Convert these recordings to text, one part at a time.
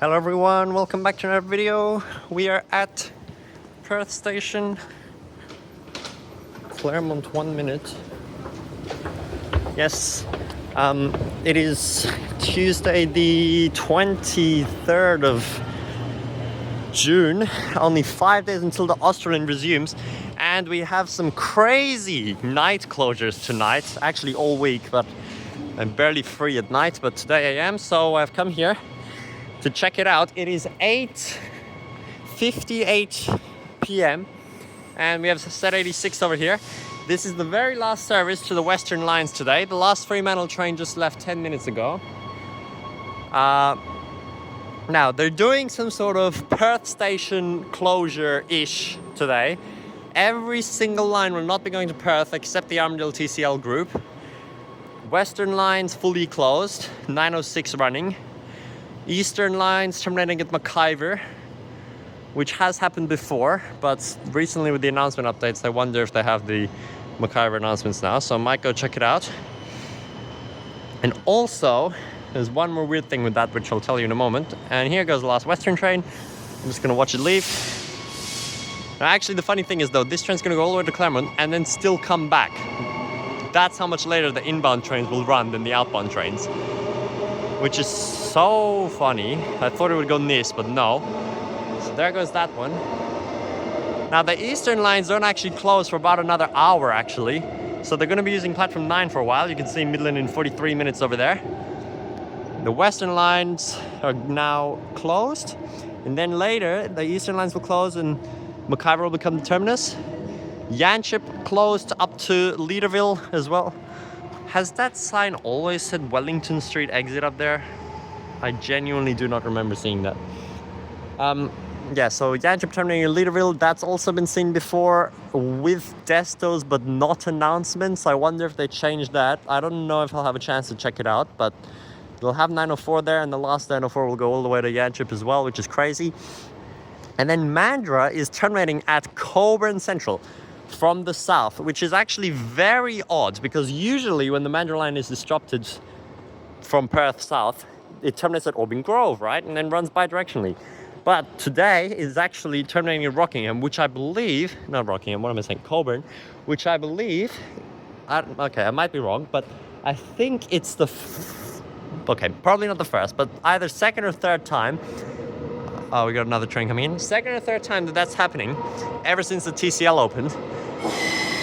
Hello everyone, welcome back to another video. We are at Perth Station, Claremont 1 minute. Yes, it is Tuesday the 23rd of June, only 5 days until the Australian resumes, and we have some crazy night closures tonight, actually all week, but I'm barely free at night, but today I am, so I've come here to check it out. It is 8:58 p.m. and we have set 86 over here. This is the very last service to the Western Lines today. The last Fremantle train just left 10 minutes ago. Now they're doing some sort of Perth Station closure-ish today. Every single line will not be going to Perth except the Armadale TCL group. Western Lines fully closed, 9:06 running. Eastern Lines terminating at McIver, which has happened before, but recently with the announcement updates, I wonder if they have the McIver announcements now, so I might go check it out. And also, there's one more weird thing with that, which I'll tell you in a moment. And here goes the last Western train. I'm just gonna watch it leave. Now, actually, the funny thing is though, this train's gonna go all the way to Claremont and then still come back. That's how much later the inbound trains will run than the outbound trains, which is so funny. I thought it would go this, but no. So there goes that one. Now the Eastern Lines don't actually close for about another hour actually. So they're gonna be using platform 9 for a while. You can see Midland in 43 minutes over there. The Western Lines are now closed. And then later, the Eastern Lines will close and McIver will become the terminus. Yanchep closed up to Leederville as well. Has that sign always said Wellington Street exit up there? I genuinely do not remember seeing that. Yeah, so Yanchep terminating in Leederville, that's also been seen before with destos but not announcements. I wonder if they changed that. I don't know if I'll have a chance to check it out, but they'll have 904 there, and the last 904 will go all the way to Yanchep as well, which is crazy. And then Mandurah is terminating at Cockburn Central from the south, which is actually very odd because usually when the Mandurah line is disrupted from Perth south, it terminates at Auburn Grove, right? And then runs bi-directionally. But today is actually terminating at Rockingham, which I believe, not Rockingham, what am I saying? Cockburn, which I believe, okay, I might be wrong, but I think it's okay, probably not the first, but either second or third time. Oh, we got another train coming in. Second or third time that's happening ever since the TCL opened,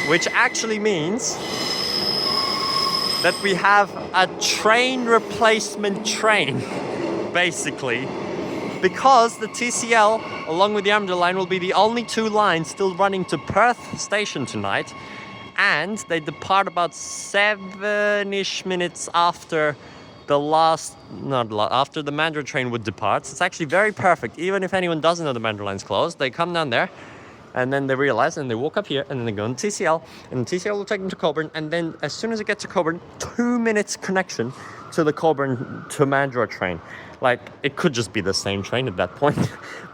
which actually means that we have a train replacement train, basically, because the TCL, along with the Armadale line, will be the only two lines still running to Perth Station tonight, and they depart about 7-ish minutes after the after the Mandurah train would depart. So it's actually very perfect. Even if anyone doesn't know the Mandurah line's closed, they come down there and then they realize and they walk up here and then they go on TCL and the TCL will take them to Cockburn, and then as soon as it gets to Cockburn, 2 minutes connection to the Cockburn to Mandurah train. Like, it could just be the same train at that point,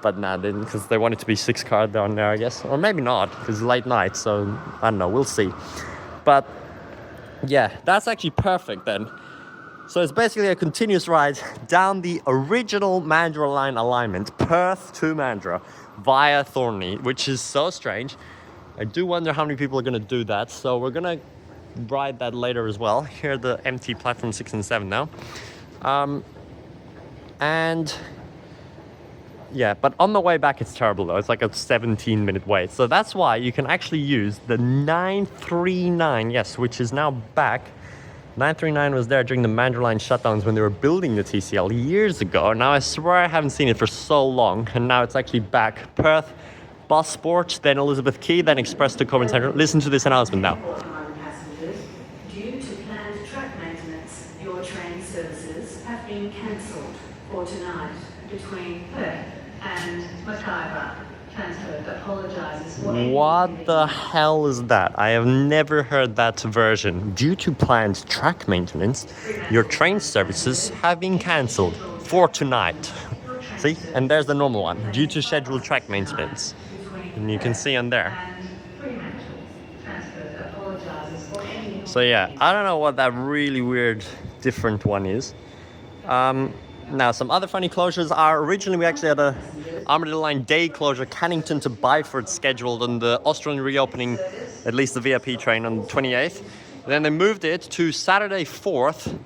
but nah, they didn't, because they want it to be 6 cars down there, I guess, or maybe not, because it's late night, so I don't know, we'll see. But yeah, that's actually perfect then. So it's basically a continuous ride down the original Mandurah line alignment, Perth to Mandurah, via Thornlie, which is so strange. I do wonder how many people are going to do that, so we're going to ride that later as well. Here are the empty platform 6 and 7 now. And yeah, but on the way back it's terrible though. It's like a 17-minute wait. So that's why you can actually use the 939, yes, which is now back. 939 was there during the Mandurah Line shutdowns when they were building the TCL years ago. Now I swear I haven't seen it for so long, and now it's actually back. Perth, Busport, then Elizabeth Quay, then Express to Cockburn Central. Listen to this announcement now. Due to planned track maintenance, your train services have been cancelled for tonight between Perth and McIver. What the hell is that? I have never heard that version. Due to planned track maintenance, your train services have been cancelled for tonight. See? And there's the normal one. Due to scheduled track maintenance. And you can see on there. So yeah, I don't know what that really weird different one is. Now, some other funny closures are, originally we actually had a Armadale Line day closure, Cannington to Byford, scheduled on the Australian reopening, at least the VIP train, on the 28th. Then they moved it to Saturday 4th,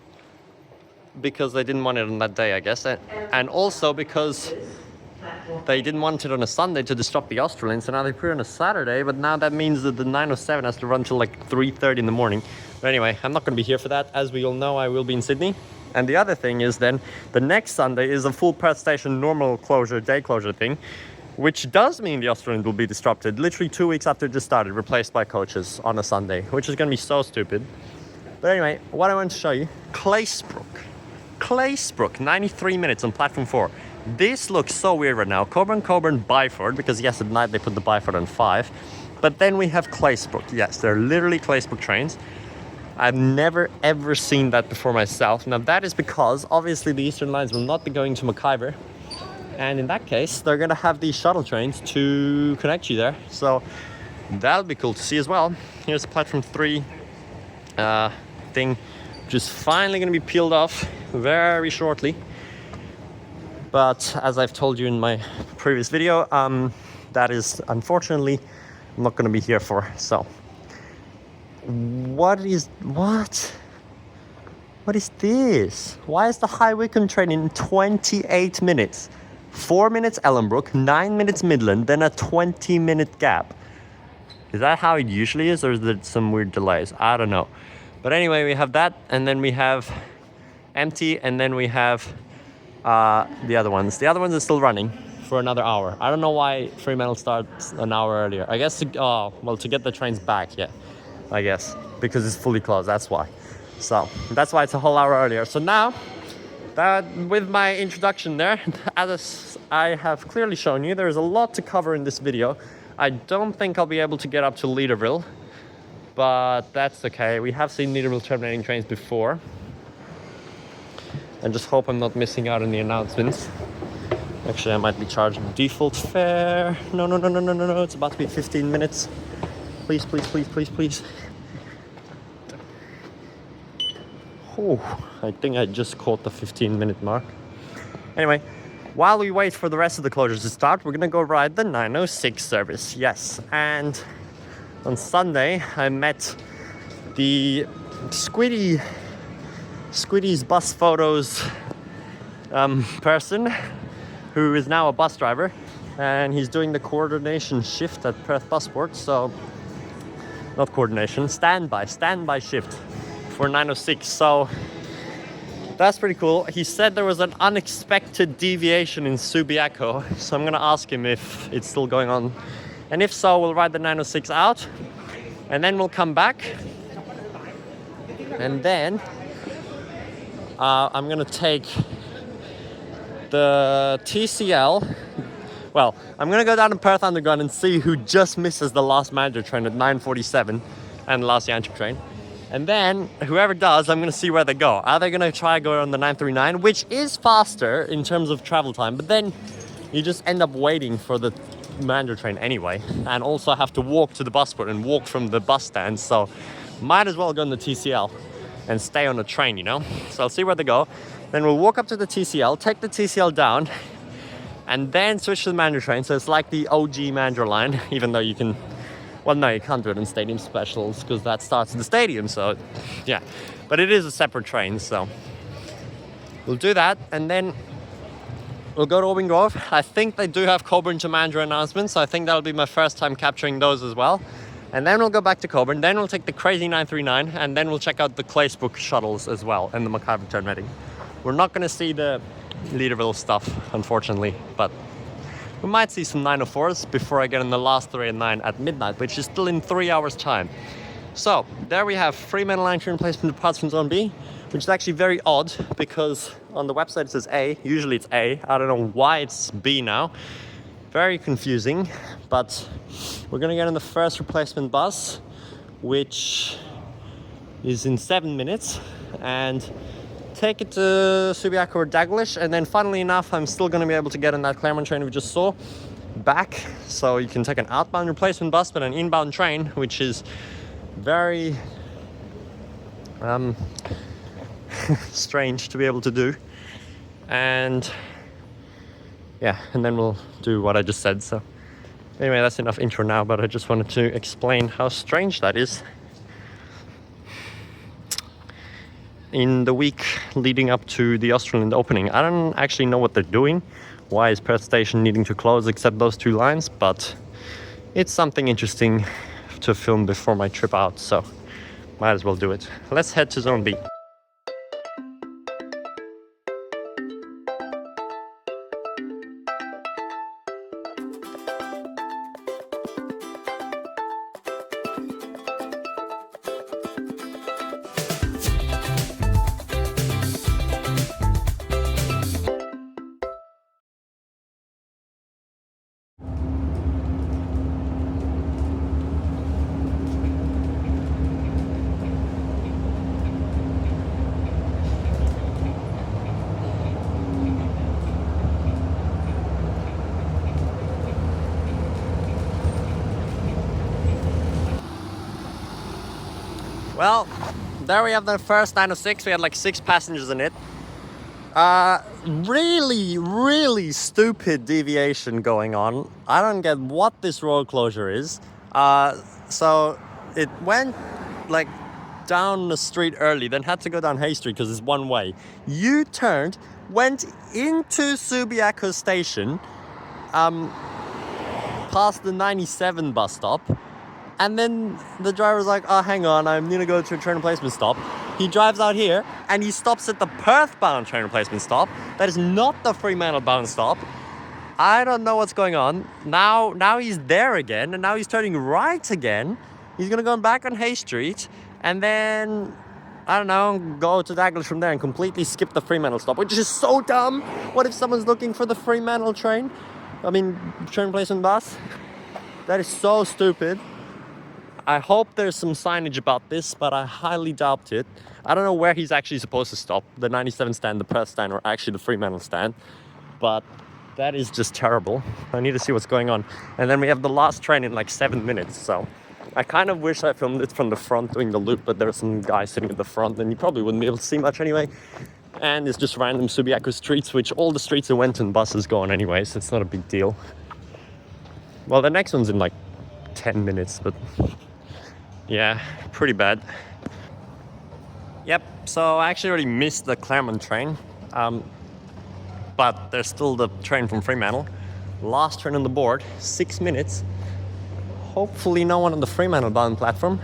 because they didn't want it on that day, I guess. And also because they didn't want it on a Sunday to disrupt the Australians, so now they put it on a Saturday, but now that means that the 907 has to run till like 3:30 in the morning. But anyway, I'm not going to be here for that. As we all know, I will be in Sydney. And the other thing is then, the next Sunday is a full Perth Station normal closure, day closure thing, which does mean the Australians will be disrupted literally 2 weeks after it just started, replaced by coaches on a Sunday, which is going to be so stupid. But anyway, what I want to show you, Claisebrook, 93 minutes on platform 4. This looks so weird right now. Cockburn Byford, because yes, at night they put the Byford on 5. But then we have Claisebrook. Yes, they're literally Claisebrook trains. I've never ever seen that before myself. Now that is because obviously the Eastern lines will not be going to McIver. And in that case, they're gonna have these shuttle trains to connect you there. So that'll be cool to see as well. Here's the platform 3 thing, which is finally gonna be peeled off very shortly. But as I've told you in my previous video, that is unfortunately not going to be here for. So, what is this? Why is the High Wycombe train in 28 minutes? 4 minutes Ellenbrook, 9 minutes Midland, then a 20-minute gap. Is that how it usually is, or is there some weird delays? I don't know. But anyway, we have that, and then we have empty, and then we have the other ones. The other ones are still running for another hour. I don't know why Fremantle starts an hour earlier. I guess to get the trains back, yeah. I guess because it's fully closed. That's why. So that's why it's a whole hour earlier. So now, that with my introduction there, as I have clearly shown you, there is a lot to cover in this video. I don't think I'll be able to get up to Leederville, but that's okay. We have seen Leederville terminating trains before. And just hope I'm not missing out on the announcements. Actually, I might be charging default fare. No. It's about to be 15 minutes. Please. Oh, I think I just caught the 15-minute mark. Anyway, while we wait for the rest of the closures to start, we're gonna go ride the 906 service. Yes, and on Sunday, I met the Squiddy's bus photos person, who is now a bus driver, and he's doing the coordination shift at Perth Busport. So, not coordination, standby shift for 906. So that's pretty cool. He said there was an unexpected deviation in Subiaco, so I'm gonna ask him if it's still going on, and if so, we'll ride the 906 out, and then we'll come back, and then I'm gonna take the TCL. Well, I'm gonna go down to Perth Underground and see who just misses the last Mandurah train at 9:47 and the last Yanchep train. And then whoever does, I'm gonna see where they go. Are they gonna try go on the 939, which is faster in terms of travel time, but then you just end up waiting for the Mandurah train anyway, and also have to walk to the Busport and walk from the bus stand. So might as well go on the TCL and stay on the train, you know? So I'll see where they go. Then we'll walk up to the TCL, take the TCL down, and then switch to the Mandurah train. So it's like the OG Mandurah line, even though you can, well, no, you can't do it in stadium specials because that starts at the stadium. So yeah, but it is a separate train. So we'll do that, and then we'll go to Auburn Grove. I think they do have Cockburn to Mandurah announcements, so I think that'll be my first time capturing those as well. And then we'll go back to Cockburn, then we'll take the crazy 939, and then we'll check out the Claisebrook shuttles as well, and the McIver Terminating. We're not gonna see the Leederville stuff, unfortunately, but we might see some 904s before I get in the last 309 at midnight, which is still in 3 hours time. So there we have Fremantle line train replacement departs from Zone B, which is actually very odd because on the website it says A, usually it's A. I don't know why it's B now. Very confusing, but we're gonna get in the first replacement bus, which is in 7 minutes, and take it to Subiaco or Daglish, and then funnily enough, I'm still gonna be able to get on that Claremont train we just saw back, so you can take an outbound replacement bus, but an inbound train, which is very strange to be able to do. and yeah, and then we'll do what I just said. So anyway, that's enough intro now, but I just wanted to explain how strange that is. In the week leading up to the Australian opening, I don't actually know what they're doing. Why is Perth Station needing to close except those two lines? But it's something interesting to film before my trip out, so might as well do it. Let's head to Zone B. Well, there we have the first 906. We had like 6 passengers in it. Really stupid deviation going on. I don't get what this road closure is. So it went like down the street early, then had to go down Hay Street because it's one way. U-turned, went into Subiaco Station, past the 97 bus stop. And then the driver's like, oh, hang on, I need to go to a train replacement stop. He drives out here and he stops at the Perth-bound train replacement stop. That is not the Fremantle-bound stop. I don't know what's going on. Now he's there again, and now he's turning right again. He's gonna go back on Hay Street, and then, I don't know, go to Douglas from there and completely skip the Fremantle stop, which is so dumb. What if someone's looking for the Fremantle train replacement bus? That is so stupid. I hope there's some signage about this, but I highly doubt it. I don't know where he's actually supposed to stop. The 97 stand, the Perth stand, or actually the Fremantle stand. But that is just terrible. I need to see what's going on. And then we have the last train in like 7 minutes. So I kind of wish I filmed it from the front doing the loop, but there's some guy sitting at the front and you probably wouldn't be able to see much anyway. And it's just random Subiaco streets, which all the streets in Wenton buses go on anyway, so it's not a big deal. Well, the next one's in like 10 minutes, but yeah, pretty bad. Yep, so I actually already missed the Claremont train, but there's still the train from Fremantle. Last train on the board, 6 minutes. Hopefully no one on the Fremantle-bound platform.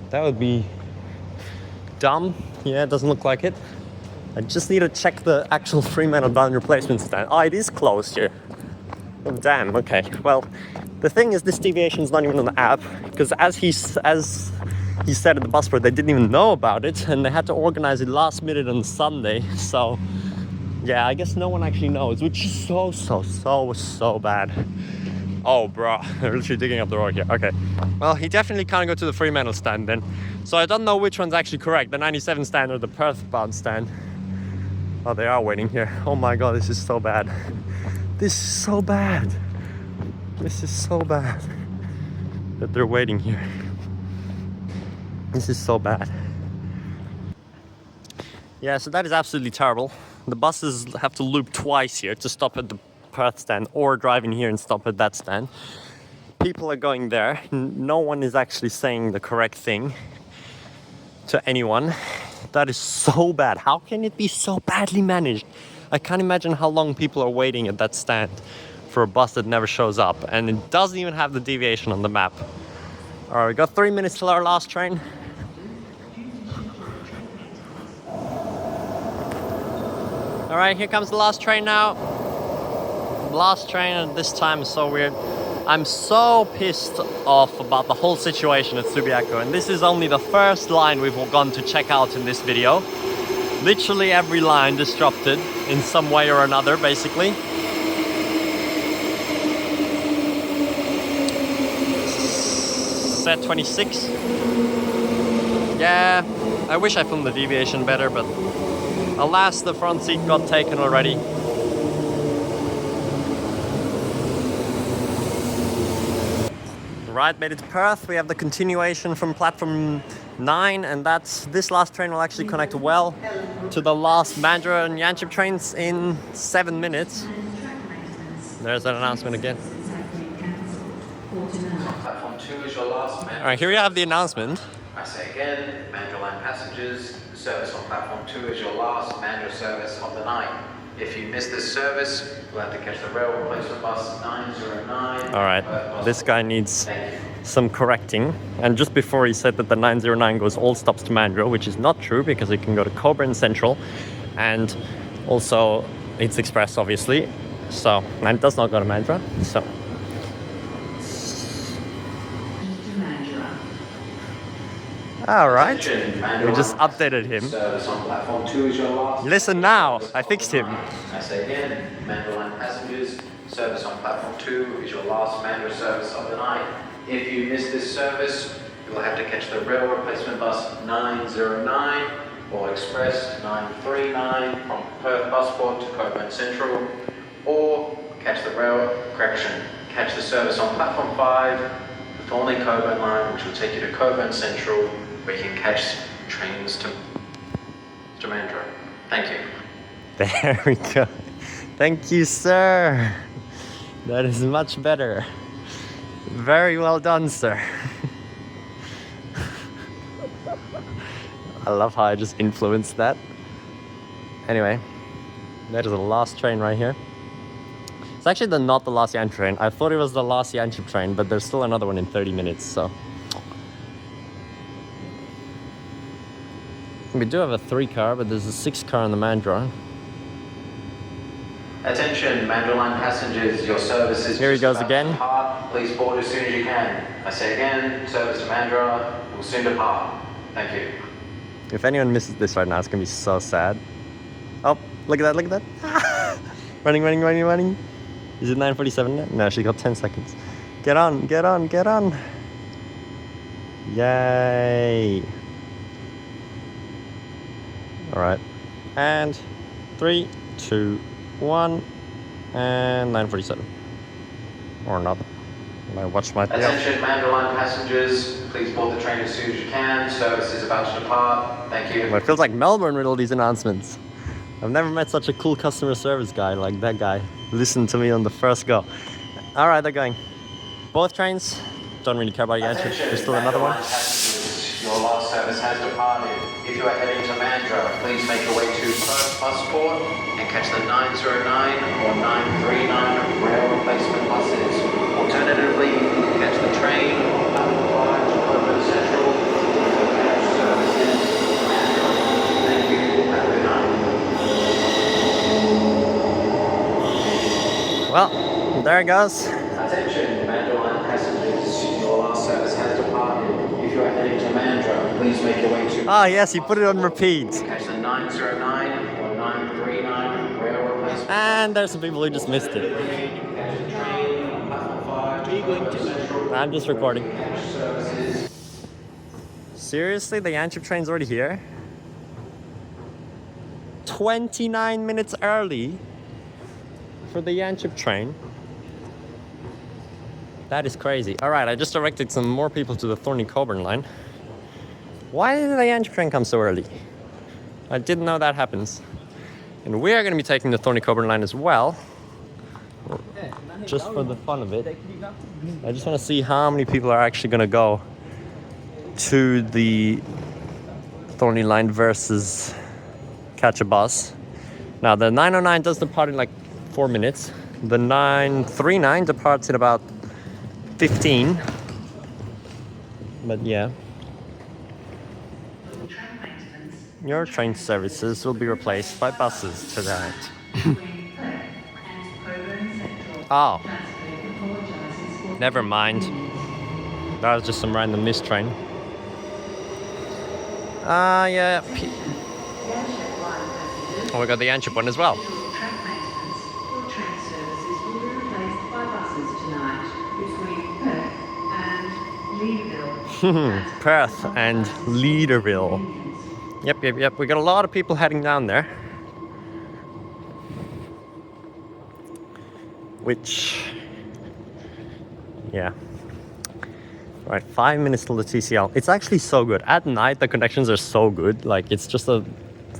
That would be dumb. Yeah, it doesn't look like it. I just need to check the actual Fremantle-bound replacement stand. Oh, it is closed here. Oh, damn, okay. Well, the thing is, this deviation is not even on the app, because as he said at the Busport, they didn't even know about it, and they had to organize it last minute on Sunday. So, yeah, I guess no one actually knows, which is so bad. Oh, bro, they're literally digging up the road here. Okay, well, he definitely can't go to the Fremantle stand then. So I don't know which one's actually correct, the 97 stand or the Perth-bound stand. Oh, they are waiting here. Oh my God, this is so bad. This is so bad. This is so bad that they're waiting here. This is so bad. Yeah, so that is absolutely terrible. The buses have to loop twice here to stop at the Perth stand or drive in here and stop at that stand. People are going there. No one is actually saying the correct thing to anyone. That is so bad. How can it be so badly managed? I can't imagine how long people are waiting at that stand for a bus that never shows up, and it doesn't even have the deviation on the map. All right, we got 3 minutes till our last train. All right, here comes the last train now. Last train at this time is so weird. I'm so pissed off about the whole situation at Subiaco, and this is only the first line we've gone to check out in this video. Literally every line disrupted in some way or another, basically. Set 26. Yeah, I wish I filmed the deviation better, but alas, the front seat got taken already. Right, made it to Perth. We have the continuation from platform 9, and this last train will actually connect well to the last Mandurah and Yanchep trains in 7 minutes. There's that announcement again. Platform 2 is your last Mandurah. Alright, here we have the announcement. I say again, Mandurah Line passengers, service on platform 2 is your last Mandurah service of the night. If you miss this service, you'll have to catch the rail replacement bus 909. Alright, this guy needs some correcting. And just before he said that the 909 goes all stops to Mandurah, which is not true because it can go to Cockburn Central and also it's express obviously. So, and it does not go to Mandurah. So alright, we just updated him. Service on platform 2 is your last. Listen now, I fixed him. I say again, Mandurah Line passengers, service on platform 2 is your last Mandurah service of the night. If you miss this service, you will have to catch the rail replacement bus 909 or express 939 from Perth Busport to Cockburn Central, or catch the catch the service on platform 5, the Thornlie-Cockburn Line, which will take you to Cockburn Central, where you can catch trains to Mandurah. Thank you. There we go. Thank you, sir. That is much better. Very well done, sir. I love how I just influenced that. Anyway, that is the last train right here. It's actually not the last Yanchep train. I thought it was the last Yanchep train, but there's still another one in 30 minutes, so. We do have a 3-car, but there's a 6-car on the Mandurah. Attention, Mandurah Line passengers, your service is Here he just goes about again. to depart. Please board as soon as you can. I say again, service to Mandurah will soon depart. Thank you. If anyone misses this right now, it's gonna be so sad. Oh, look at that, look at that. Running. Is it 9:47 now? No, she got 10 seconds. Get on. Yay. Alright. And 3, 2, 1, and 9:47. Or not. My watch might be off. Attention, Mandurah Line passengers, please board the train as soon as you can. Service is about to depart. Thank you. Well, it feels like Melbourne with all these announcements. I've never met such a cool customer service guy like that guy. Listened to me on the first go. Alright, they're going. Both trains. Don't really care about Yanchep. There's still another one. Your last service has departed. If you are heading to Mandurah, please make your way to Perth Busport and catch the 909 or 939 rail replacement buses. Alternatively, catch the train on platform 5 to Cockburn Central for catch services to Mandurah. Thank you. Have a good night. Well, there it goes. Attention, Mandurah Line passengers. Your last service has departed. If you are heading to Mandurah, please make your way to... Ah, yes, he put it on repeat. Catch the 909 or 939 rail replacement. And there's some people who just missed it. Catch the train on platform 5 to Cockburn Central. I'm just recording. Catch services. Seriously, the Yanchep train's already here? 29 minutes early for the Yanchep train. That is crazy. Alright, I just directed some more people to the Thornlie-Cockburn line. Why did the Yanchep train come so early? I didn't know that happens. And we are going to be taking the Thornlie-Cockburn line as well. Just for the fun of it. I just want to see how many people are actually going to go to the Thornlie line versus catch a bus. Now the 909 does depart in like 4 minutes. The 939 departs in about 15. But yeah. Your train services will be replaced by buses tonight. Oh. Never mind. That was just some random missed train. Yeah. Oh, we got the Yanchep one as well. Perth and Leederville. Yep. We got a lot of people heading down there. Which, yeah. Right, 5 minutes till the TCL. It's actually so good. At night, the connections are so good. Like, it's just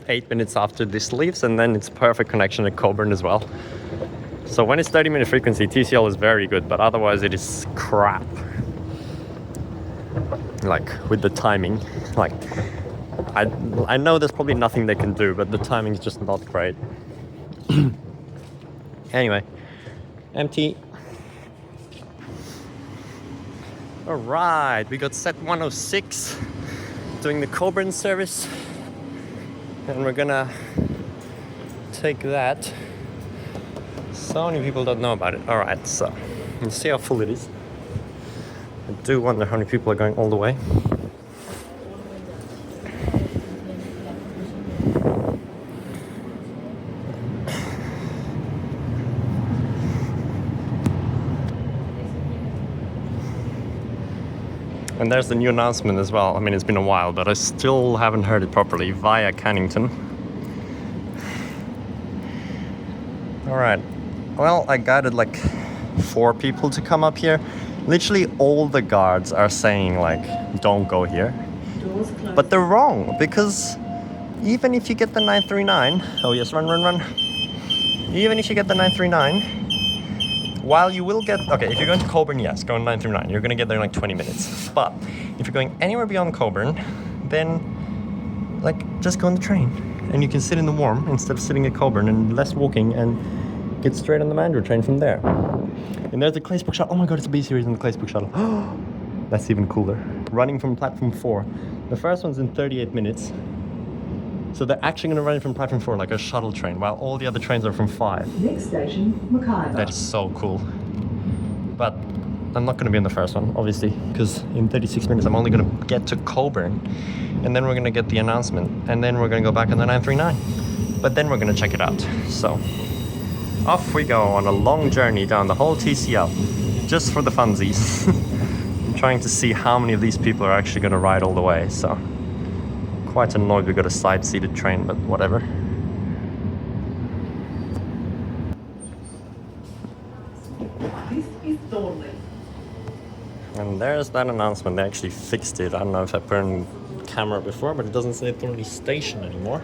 8 minutes after this leaves, and then it's perfect connection at Cockburn as well. So when it's 30-minute frequency, TCL is very good, but otherwise it is crap. Like, with the timing. Like, I know there's probably nothing they can do, but the timing is just not great. Anyway, empty. All right, we got set 106 doing the Cockburn service, and we're gonna take that. So many people don't know about it. All right, so let's see how full it is. I do wonder how many people are going all the way. And there's the new announcement as well. I mean, it's been a while, but I still haven't heard it properly via Cannington. All right. Well, I guided like 4 people to come up here. Literally all the guards are saying like, don't go here. But they're wrong, because even if you get the 939, oh yes, run. Even if you get the 939, while you will get, okay, if you're going to Cockburn, yes, go on 939, you're going to get there in like 20 minutes. But if you're going anywhere beyond Cockburn, then like just go on the train. And you can sit in the warm instead of sitting at Cockburn, and less walking, and get straight on the Mandurah train from there. And there's the Claisebrook Shuttle. Oh my god, it's a B series on the Claisebrook Shuttle. That's even cooler. Running from platform 4. The first one's in 38 minutes. So they're actually going to run it from platform 4 like a shuttle train, while all the other trains are from 5. Next station, McIver. That is so cool. But I'm not going to be on the first one, obviously, because in 36 minutes I'm only going to get to Cockburn, and then we're going to get the announcement, and then we're going to go back on the 939. But then we're going to check it out. So off we go on a long journey down the whole TCL, just for the funsies. I'm trying to see how many of these people are actually going to ride all the way, so quite annoyed we got a side-seated train, but whatever. This is Thornlie. And there's that announcement. They actually fixed it. I don't know if I put on camera before, but it doesn't say Thornlie Station anymore.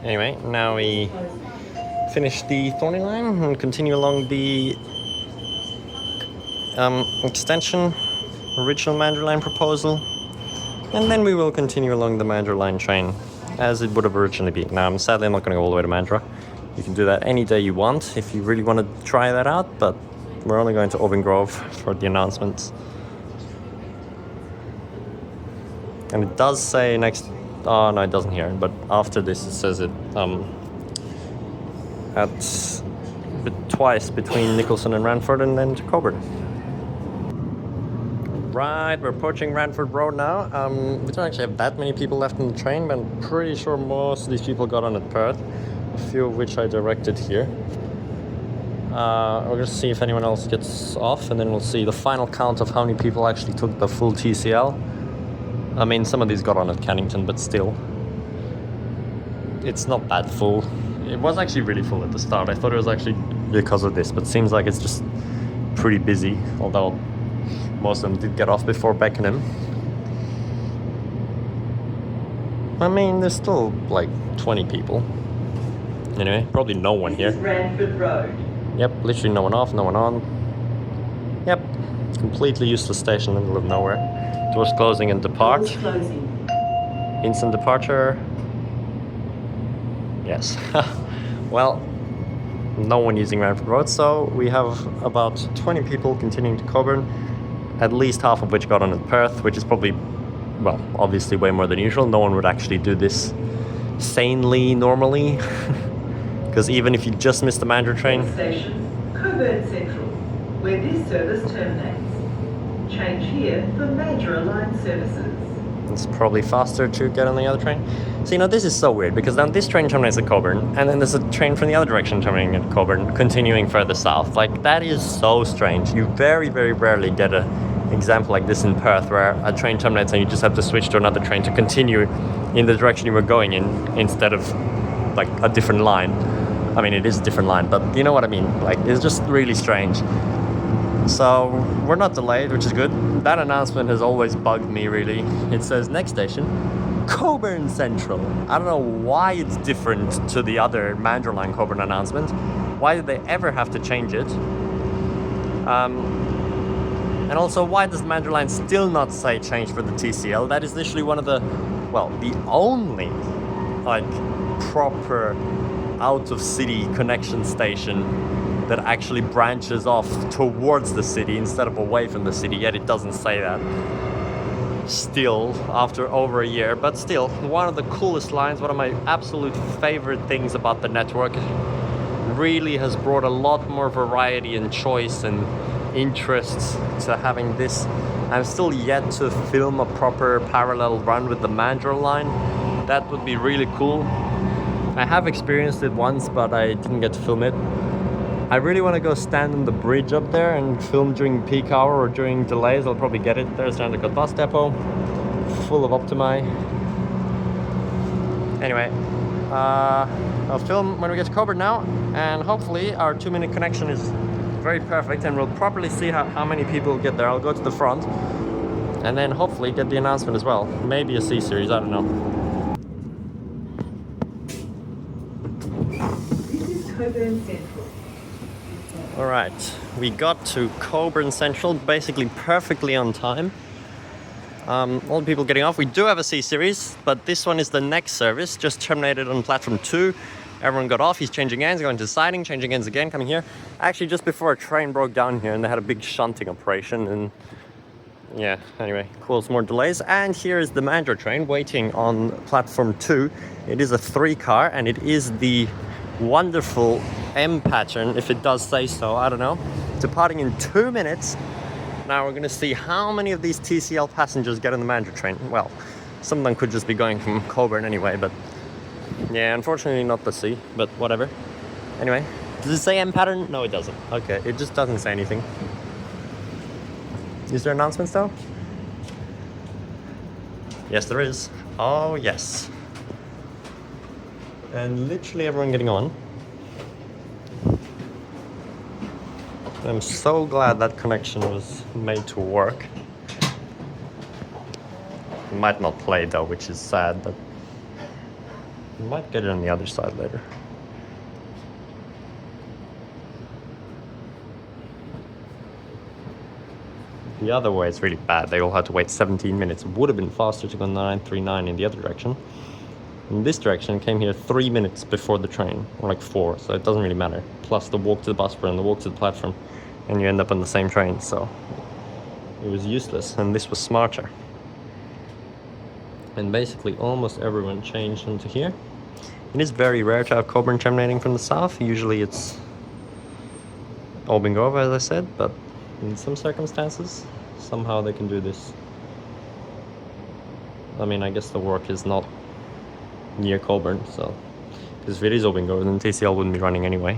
Anyway, now we finish the Thornlie line and continue along the extension, original Mandurah line proposal. And then we will continue along the Mandurah Line Train as it would have originally been. Now, sadly, I'm not going to go all the way to Mandurah. You can do that any day you want if you really want to try that out, but we're only going to Auburn Grove for the announcements. And it does say next... Oh, no, it doesn't here, but after this it says it twice between Nicholson and Ranford, and then to Cockburn. Right, we're approaching Ranford Road now. We don't actually have that many people left in the train, but I'm pretty sure most of these people got on at Perth, a few of which I directed here. We'll just see if anyone else gets off, and then we'll see the final count of how many people actually took the full TCL. I mean, some of these got on at Cannington, but still, it's not that full. It was actually really full at the start. I thought it was actually because of this, but it seems like it's just pretty busy, although most of them did get off before Beckenham. I mean, there's still like 20 people. Anyway, probably no one here. This is Ranford Road. Yep, literally no one off, no one on. Yep, completely useless station in the middle of nowhere. Doors closing and depart. Doors closing. Instant departure. Yes. Well, no one using Ranford Road, so we have about 20 people continuing to Cockburn, at least half of which got on at Perth, which is probably, well, obviously way more than usual. No one would actually do this sanely normally, because even if you just missed the Mandurah train... Next station, Cockburn Central, where this service terminates. Change here for Mandurah Line services. It's probably faster to get on the other train. So, you know, this is so weird, because then this train terminates at Cockburn, and then there's a train from the other direction terminating at Cockburn, continuing further south. Like, that is so strange. You very, very rarely get an example like this in Perth, where a train terminates and you just have to switch to another train to continue in the direction you were going in, instead of, like, a different line. I mean, it is a different line, but you know what I mean? Like, it's just really strange. So we're not delayed, which is good. That announcement has always bugged me, really. It says next station, Cockburn Central. I don't know why it's different to the other Mandurah Line Cockburn announcement. Why did they ever have to change it? And also, why does Mandurah Line still not say change for the TCL? That is literally one of the, well, the only like proper out-of-city connection station that actually branches off towards the city instead of away from the city, yet it doesn't say that. Still, after over a year, but still, one of the coolest lines, one of my absolute favorite things about the network. Really has brought a lot more variety and choice and interests to having this. I'm still yet to film a proper parallel run with the Mandurah Line. That would be really cool. I have experienced it once, but I didn't get to film it. I really want to go stand on the bridge up there and film during peak hour or during delays. I'll probably get it. There's the bus depot, full of Optimi. Anyway, I'll film when we get to Cockburn now, and hopefully our 2-minute connection is very perfect and we'll properly see how many people get there. I'll go to the front and then hopefully get the announcement as well. Maybe a C-series, I don't know. This is Cockburn Central. Alright, we got to Cockburn Central basically perfectly on time. All the people getting off. We do have a C-series, but this one is the next service, just terminated on platform 2. Everyone got off, he's changing ends, going to siding, changing ends again, coming here. Actually, just before a train broke down here and they had a big shunting operation, and yeah, anyway, caused more delays. And here is the Mandurah train waiting on platform 2. It is a 3-car and it is the wonderful M pattern, if it does say so, I don't know. Departing in 2 minutes. Now we're going to see how many of these TCL passengers get on the Mandurah train. Well, some of them could just be going from Cockburn anyway, but yeah, unfortunately not the C, but whatever. Anyway, does it say M pattern? No, it doesn't. Okay, it just doesn't say anything. Is there announcements though? Yes, there is. Oh, yes. And literally everyone getting on. I'm so glad that connection was made to work. It might not play though, which is sad, but we might get it on the other side later. The other way is really bad. They all had to wait 17 minutes. It would have been faster to go 939 in the other direction. In this direction, it came here 3 minutes before the train, or like 4, so it doesn't really matter. Plus the walk to the Busport and the walk to the platform, and you end up on the same train, so it was useless, and this was smarter. And basically almost everyone changed into here. It is very rare to have Cockburn terminating from the south. Usually it's Albin Grove, as I said, but in some circumstances, somehow they can do this. I mean, I guess the work is not near Cockburn, so because if it is Albin Grove, then TCL wouldn't be running anyway.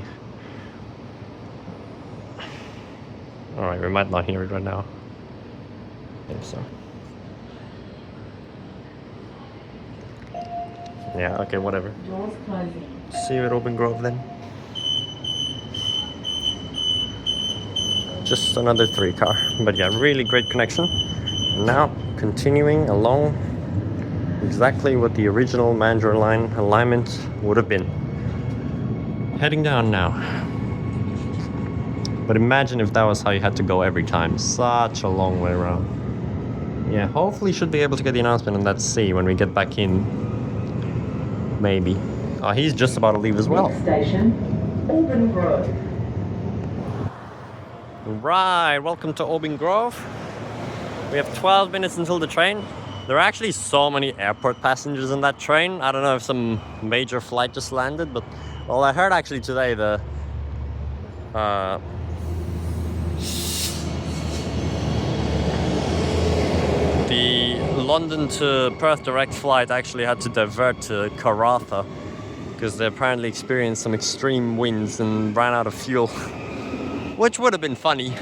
Alright, we might not hear it right now. I think so. Yeah, okay, whatever. Doors closing. See you at Albin Grove then. Just another 3-car, but yeah, really great connection. Now continuing along exactly what the original Mandurah Line alignment would have been. Heading down now. But imagine if that was how you had to go every time. Such a long way around. Yeah, hopefully should be able to get the announcement on that C when we get back in. Maybe. Oh, he's just about to leave as well. Next station, Albin Grove. Right, welcome to Albin Grove. We have 12 minutes until the train. There are actually so many airport passengers in that train. I don't know if some major flight just landed, but well, I heard actually today the London to Perth direct flight actually had to divert to Karratha because they apparently experienced some extreme winds and ran out of fuel, which would have been funny,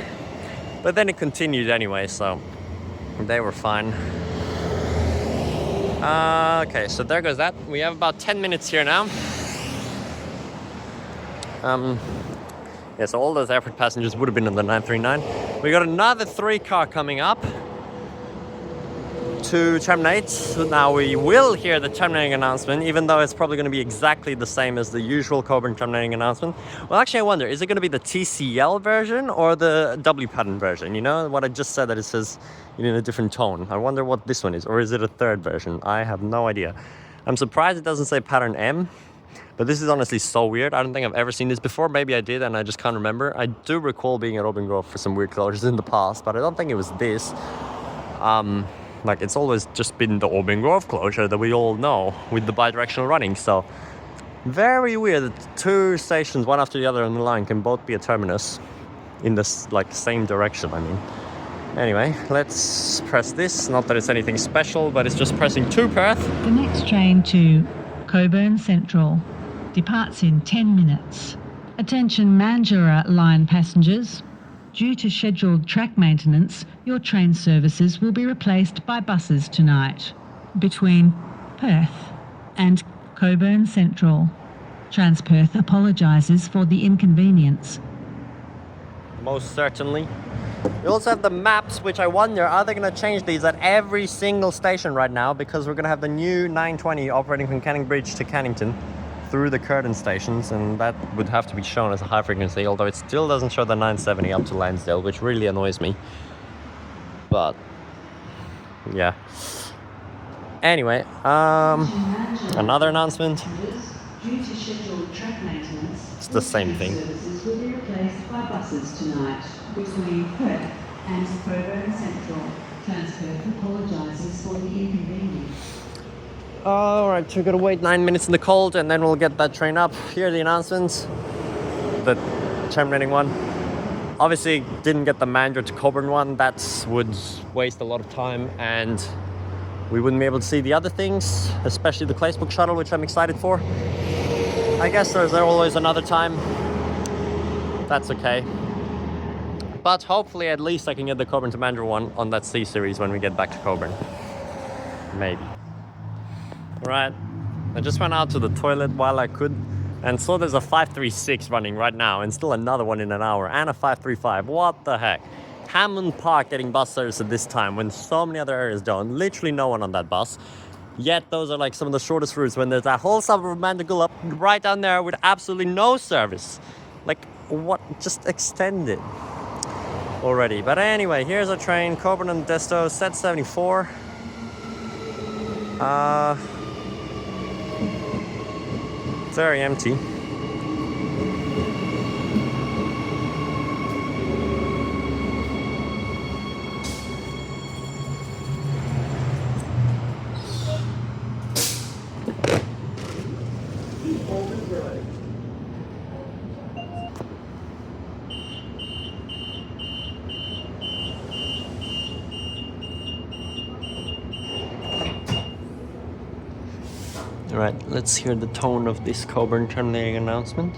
but then it continued anyway, so they were fine. Okay, so there goes that. We have about 10 minutes here now. Yeah, so all those airport passengers would have been on the 939. We got another 3 car coming up to terminate. So now we will hear the terminating announcement, even though it's probably going to be exactly the same as the usual Cockburn terminating announcement. Well, actually, I wonder, is it going to be the TCL version or the W pattern version? You know, what I just said, that it says in a different tone. I wonder what this one is, or is it a third version? I have no idea. I'm surprised it doesn't say pattern M, but this is honestly so weird. I don't think I've ever seen this before. Maybe I did and I just can't remember. I do recall being at Auburn Grove for some weird closures in the past, but I don't think it was this. Like, it's always just been the Auburn Grove closure that we all know with the bi-directional running. So very weird that 2 stations, one after the other on the line, can both be a terminus in this like same direction. I mean, anyway, let's press this. Not that it's anything special, but it's just pressing to Perth. The next train to Cockburn Central departs in 10 minutes. Attention Mandurah Line passengers. Due to scheduled track maintenance, your train services will be replaced by buses tonight between Perth and Cockburn Central. Transperth apologises for the inconvenience. Most certainly. We also have the maps, which I wonder, are they going to change these at every single station right now? Because we're going to have the new 920 operating from Canning Bridge to Cannington through the Curtin stations, and that would have to be shown as a high frequency, although it still doesn't show the 970 up to Lansdale, which really annoys me. But yeah. Anyway, another announcement. Due to scheduled track maintenance, it's the same thing. Services will be replaced by buses tonight between Perth and Cockburn Central. Transperth apologises for the inconvenience. Alright, we're gonna wait 9 minutes in the cold and then we'll get that train up. Here are the announcements. The terminating one. Obviously didn't get the Mandurah to Cockburn one. That would waste a lot of time and we wouldn't be able to see the other things, especially the Claisebrook shuttle, which I'm excited for. I guess there's always another time. That's okay. But hopefully at least I can get the Cockburn to Mandurah one on that C series when we get back to Cockburn. Maybe. Right, I just went out to the toilet while I could and saw there's a 536 running right now and still another one in an hour and a 535. What the heck? Hammond Park getting bus service at this time when so many other areas don't. Literally no one on that bus. Yet those are like some of the shortest routes when there's that whole suburb of Mandurah up right down there with absolutely no service. Like, what? Just extend it already. But anyway, here's a train, Cockburn and Desto, set 74. Very empty. Alright, let's hear the tone of this Cockburn terminating announcement.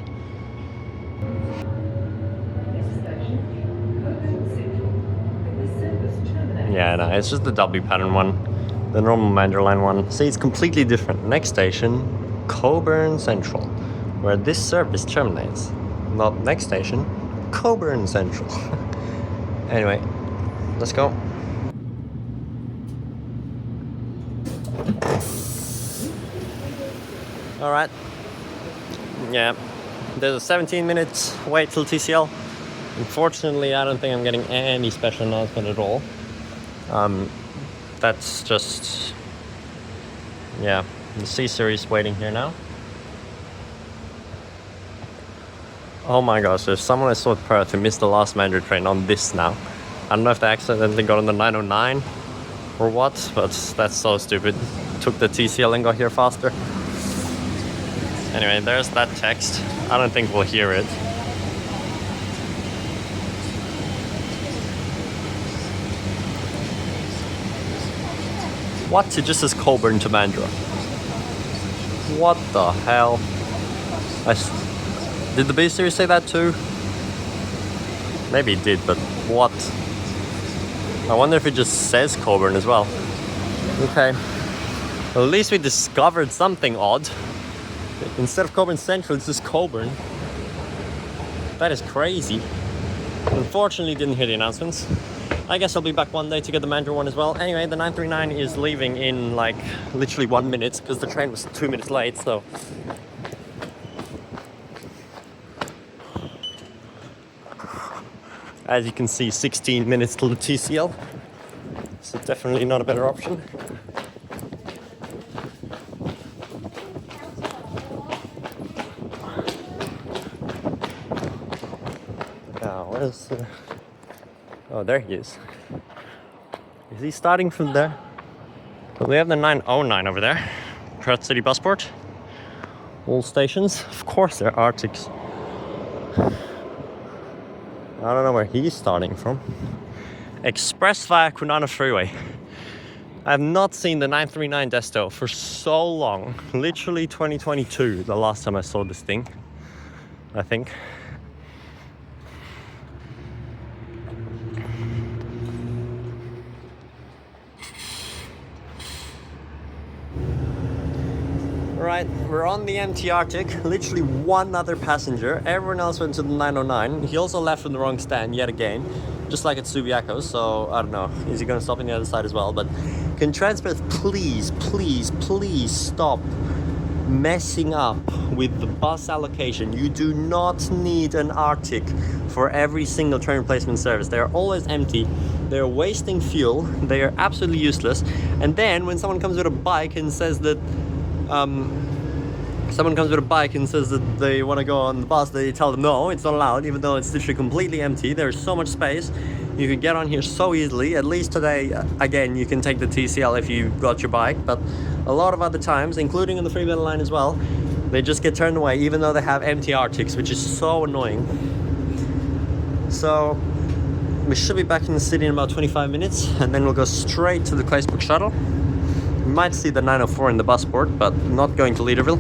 Yeah, no, it's just the W pattern one, the normal Mandurah Line one. See, it's completely different. Next station, Cockburn Central, where this service terminates. Not next station, Cockburn Central. Anyway, let's go. Alright, yeah, there's a 17 minutes wait till TCL. Unfortunately, I don't think I'm getting any special announcement at all. That's just, yeah, the C series waiting here now. Oh my gosh, there's someone I saw at Perth who missed the last Mandurah train on this now. I don't know if they accidentally got on the 909 or what, but that's so stupid. Took the TCL and got here faster. Anyway, there's that text. I don't think we'll hear it. What? It just says Cockburn to Mandurah. What the hell? Did the B series say that too? Maybe it did, but what? I wonder if it just says Cockburn as well. Okay. Well, at least we discovered something odd. Instead of Cockburn Central, it's just Cockburn. That is crazy. Unfortunately, didn't hear the announcements. I guess I'll be back one day to get the Mandurah one as well. Anyway, the 939 is leaving in like literally 1 minute because the train was 2 minutes late, so. As you can see, 16 minutes till the TCL. So definitely not a better option. Now, where's oh, there he is. Is he starting from there? Well, we have the 909 over there. Perth City Busport. All stations. Of course, they're Arctics. I don't know where he's starting from. Express via Kwinana Freeway. I have not seen the 939 Desto for so long. Literally 2022, the last time I saw this thing, I think. Right, we're on the empty Arctic, literally one other passenger. Everyone else went to the 909. He also left from the wrong stand yet again, just like at Subiaco, so I don't know. Is he going to stop on the other side as well? But can Transperth please, please, please stop messing up with the bus allocation? You do not need an Arctic for every single train replacement service. They are always empty. They're wasting fuel. They are absolutely useless. And then when someone comes with a bike and says that they want to go on the bus, they tell them no, it's not allowed, even though it's literally completely empty. There's so much space. You can get on here so easily. At least today, again, you can take the TCL if you got your bike, but a lot of other times, including on the Fremantle line as well, they just get turned away, even though they have empty Arctics, which is so annoying. So we should be back in the city in about 25 minutes, and then we'll go straight to the Claisebrook Shuttle. We might see the 904 in the Busport, but not going to Leederville.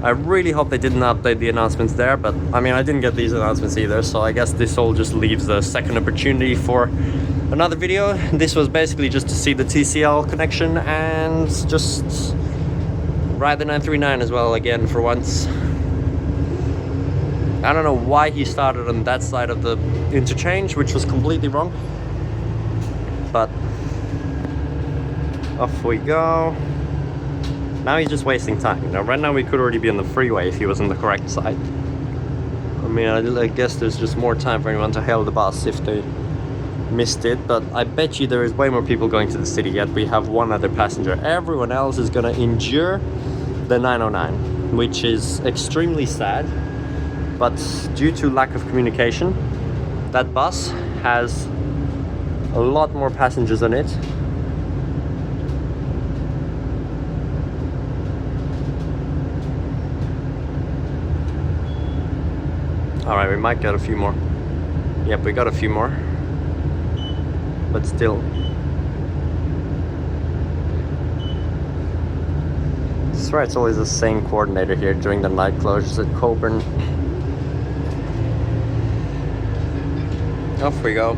I really hope they didn't update the announcements there, but I mean, I didn't get these announcements either, so I guess this all just leaves a second opportunity for another video. This was basically just to see the TCL connection and just ride the 939 as well again for once. I don't know why he started on that side of the interchange, which was completely wrong, but off we go. Now he's just wasting time. Now, right now we could already be on the freeway if he was on the correct side. I mean, I guess there's just more time for anyone to hail the bus if they missed it, but I bet you there is way more people going to the city, yet we have one other passenger. Everyone else is gonna endure the 909, which is extremely sad, but due to lack of communication, that bus has a lot more passengers on it. Alright, we might get a few more. Yep, we got a few more. But still. I swear it's always the same coordinator here during the night closures at Cockburn. Off we go.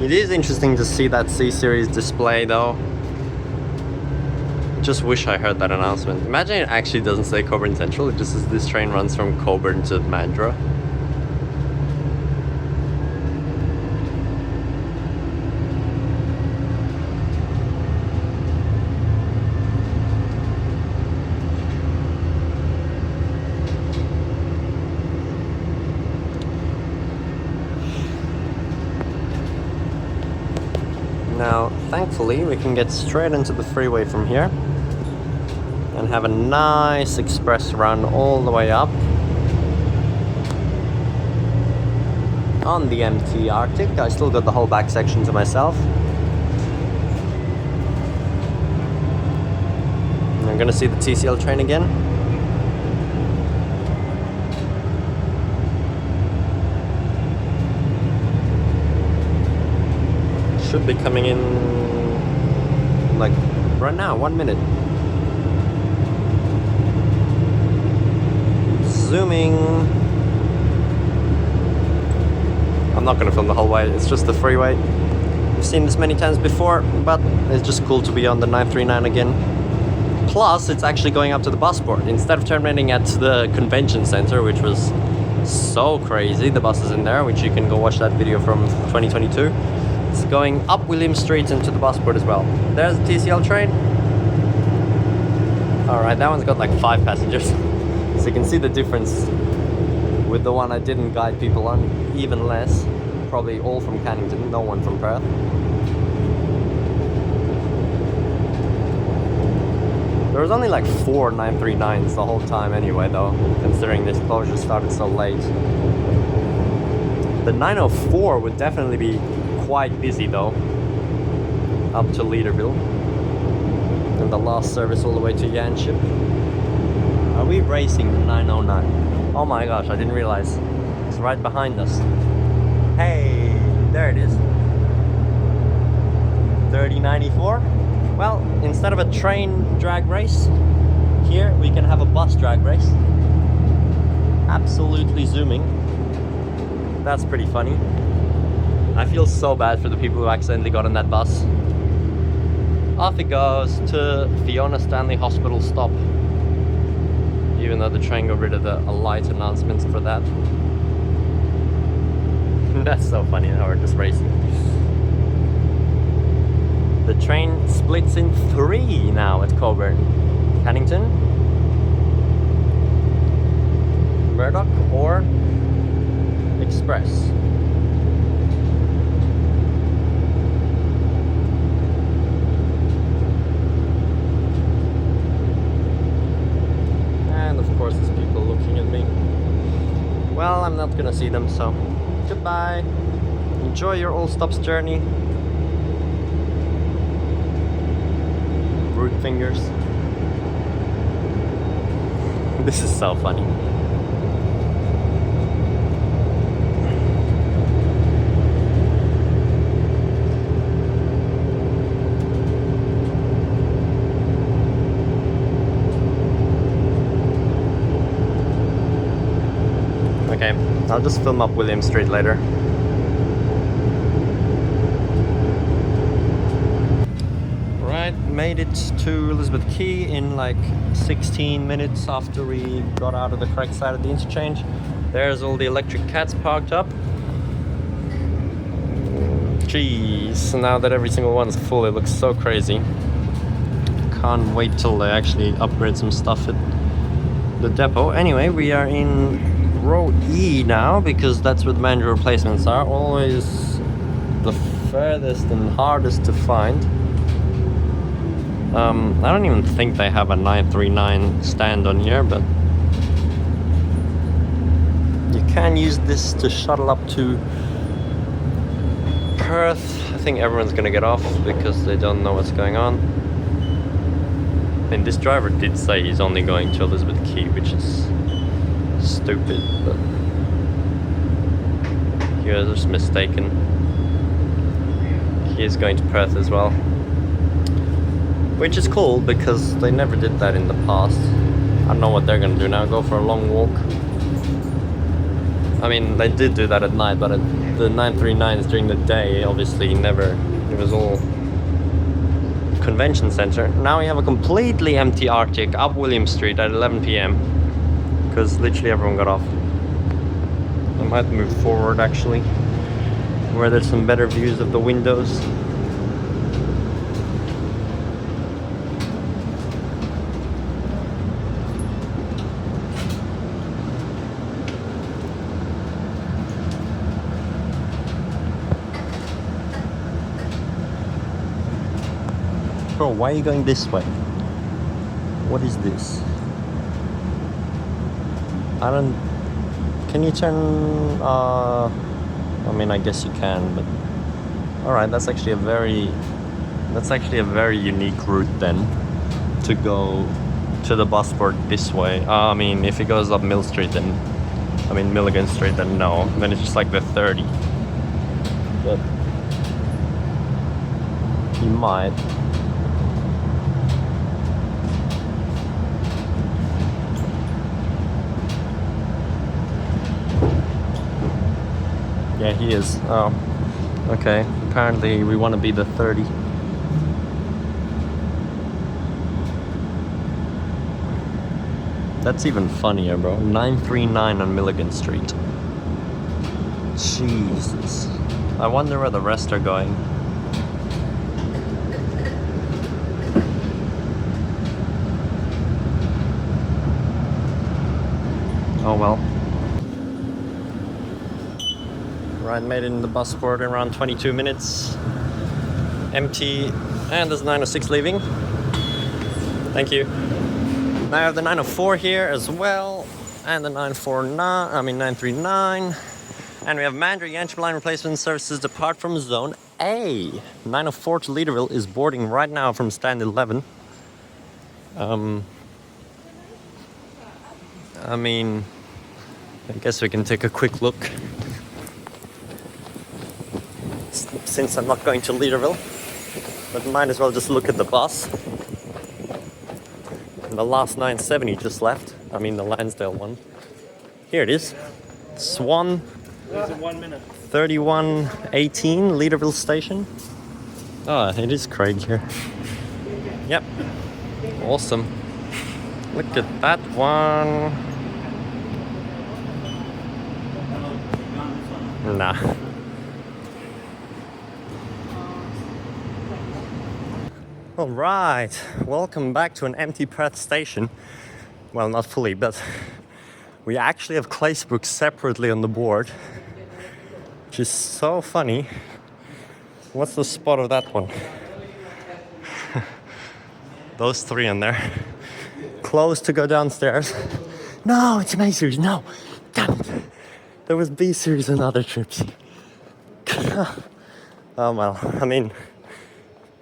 It is interesting to see that C-Series display though. Just wish I heard that announcement. Imagine it actually doesn't say Cockburn Central, it just says this train runs from Cockburn to Mandurah. Now, thankfully, we can get straight into the freeway from here and have a nice express run all the way up on the empty Arctic. I still got the whole back section to myself. And I'm gonna see the TCL train again. Should be coming in like right now, 1 minute. Zooming. I'm not gonna film the whole way, it's just the freeway. I've seen this many times before, but it's just cool to be on the 939 again. Plus, it's actually going up to the Busport instead of terminating at the convention center, which was So crazy, the bus is in there, which you can go watch that video from 2022. It's going up William Street into the Busport as well. There's the TCL train. Alright, that one's got like 5 passengers. So you can see the difference with the one I didn't guide people on, even less. Probably all from Cannington, no one from Perth. There was only like 4 939s the whole time anyway though, considering this closure started so late. The 904 would definitely be quite busy though, up to Leederville. And the last service all the way to Yanchep. Are we racing the 909? Oh my gosh, I didn't realize. It's right behind us. Hey, there it is. 3094. Well, instead of a train drag race, here we can have a bus drag race. Absolutely zooming. That's pretty funny. I feel so bad for the people who accidentally got on that bus. Off it goes to Fiona Stanley Hospital stop. Even though the train got rid of the light announcements for that. That's so funny how we're just racing. The train splits in 3 now at Cockburn. Cannington, Murdoch or Express. And of course there's people looking at me. Well, I'm not gonna see them, so goodbye. Enjoy your all stops journey. Root fingers. This is so funny. Okay, I'll just film up William Street later. Made it to Elizabeth Quay in like 16 minutes after we got out of the correct side of the interchange. There's all the electric cats parked up. Jeez, now that every single one's full, it looks so crazy. Can't wait till they actually upgrade some stuff at the depot. Anyway, we are in row E now because that's where the Mandurah replacements are. Always the furthest and hardest to find. I don't even think they have a 939 stand on here, but you can use this to shuttle up to Perth. I think everyone's gonna get off because they don't know what's going on. And this driver did say he's only going to Elizabeth Quay, which is stupid, but he was just mistaken. He is going to Perth as well. Which is cool because they never did that in the past. I don't know what they're gonna do now, go for a long walk. I mean, they did do that at night, but the 939s during the day, obviously never, it was all convention center. Now we have a completely empty Arctic up William Street at 11 PM because literally everyone got off. I might move forward actually, where there's some better views of the windows. Bro, why are you going this way? What is this? I don't... Can you turn... I mean, I guess you can, but... Alright, that's actually a very... That's actually a very unique route then. To go to the Busport this way. I mean, if it goes up Mill Street then... I mean, Milligan Street then no. Then it's just like the 30. But... You might... Yeah, he is. Oh, okay. Apparently we want to be the 30. That's even funnier, bro. 939 on Milligan Street. Jesus. I wonder where the rest are going. Oh well. Ride made it in the Busport in around 22 minutes. Empty, and there's 906 leaving. Thank you. Now I have the 904 here as well, and the 939. And we have Mandurah Yanchep Line replacement services depart from Zone A. 904 to Leederville is boarding right now from stand 11. I mean, I guess we can take a quick look. Since I'm not going to Leederville, but might as well just look at the bus. And the last 970 just left. I mean the Lansdale one. Here it is. Swan. 3118 Leederville Station. Oh, it is Craig here. Yep. Awesome. Look at that one. Nah. Alright, welcome back to an empty Perth station. Well, not fully, but we actually have Claisebrook separately on the board, which is so funny. What's the spot of that one? Those three in there. Closed to go downstairs. No, it's an A series, no! Damn it! There was B series and other trips. Oh well, I mean,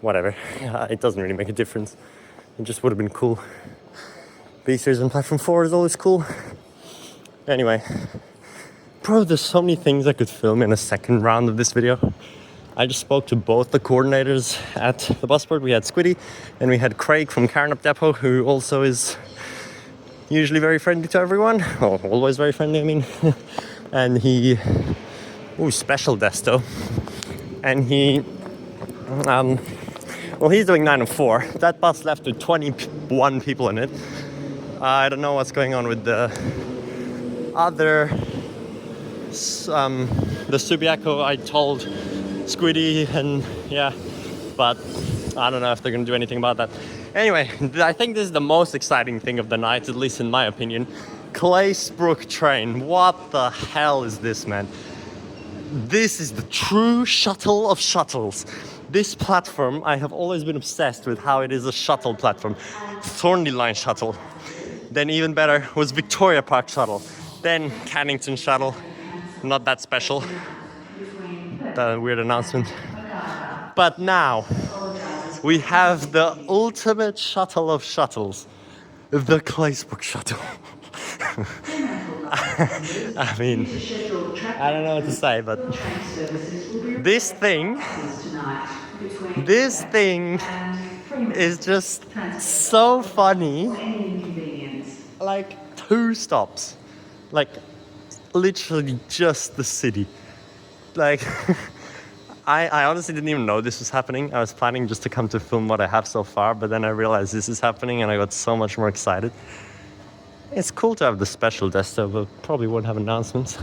whatever. It doesn't really make a difference. It just would have been cool. B series on platform 4 is always cool. Anyway, bro, there's so many things I could film in a second round of this video. I just spoke to both the coordinators at the Busport. We had Squiddy and we had Craig from Carnup Depot, who also is usually very friendly to everyone. Oh, always very friendly, I mean. And he, special desto. And he, well, he's doing 904. That bus left with 21 people in it. I don't know what's going on with the other, the Subiaco. I told Squiddy and yeah, but I don't know if they're gonna do anything about that. Anyway, I think this is the most exciting thing of the night, at least in my opinion. Claisebrook train. What the hell is this, man? This is the true shuttle of shuttles. This platform, I have always been obsessed with how it is a shuttle platform. Thornlie Line Shuttle. Then even better was Victoria Park Shuttle. Then Cannington Shuttle. Not that special. That weird announcement. But now, we have the ultimate shuttle of shuttles. The Claisebrook Shuttle. I mean, I don't know what to say, but this thing is just so funny. Like 2 stops, like literally just the city. Like, I honestly didn't even know this was happening. I was planning just to come to film what I have so far, but then I realized this is happening and I got so much more excited. It's cool to have the special desto, but probably won't have announcements.